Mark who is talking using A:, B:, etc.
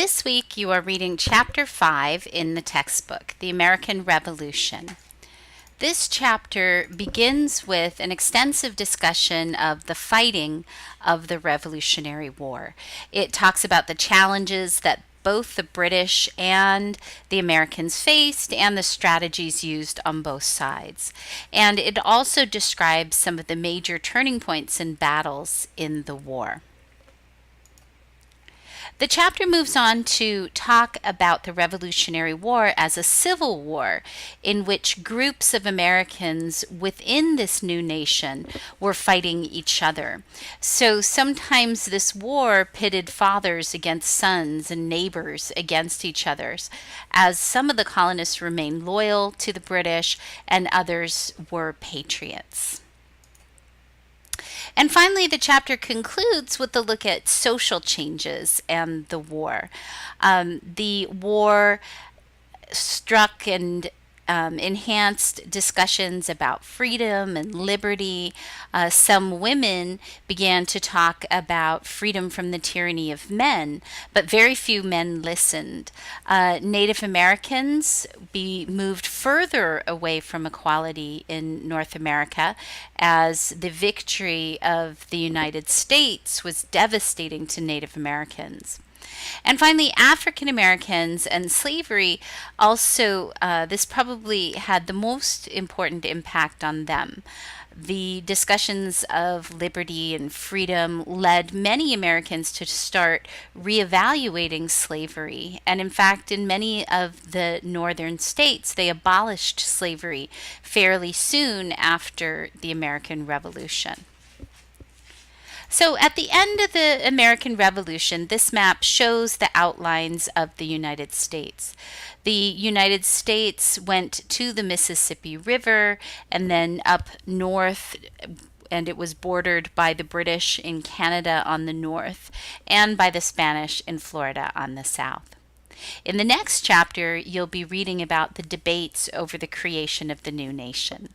A: This week you are reading Chapter 5 in the textbook, The American Revolution. This chapter begins with an extensive discussion of the fighting of the Revolutionary War. It talks about the challenges that both the British and the Americans faced and the strategies used on both sides. And it also describes some of the major turning points and battles in the war. The chapter moves on to talk about the Revolutionary War as a civil war in which groups of Americans within this new nation were fighting each other. So sometimes this war pitted fathers against sons and neighbors against each other, as some of the colonists remained loyal to the British and others were patriots. And finally, the chapter concludes with a look at social changes and the war. The war struck and enhanced discussions about freedom and liberty. Some women began to talk about freedom from the tyranny of men, but very few men listened. Native Americans moved further away from equality in North America as the victory of the United States was devastating to Native Americans. And finally, African Americans and slavery also, this probably had the most important impact on them. The discussions of liberty and freedom led many Americans to start reevaluating slavery. And in fact, in many of the northern states, they abolished slavery fairly soon after the American Revolution. So at the end of the American Revolution, this map shows the outlines of the United States. The United States went to the Mississippi River and then up north, and it was bordered by the British in Canada on the north and by the Spanish in Florida on the south. In the next chapter, you'll be reading about the debates over the creation of the new nation.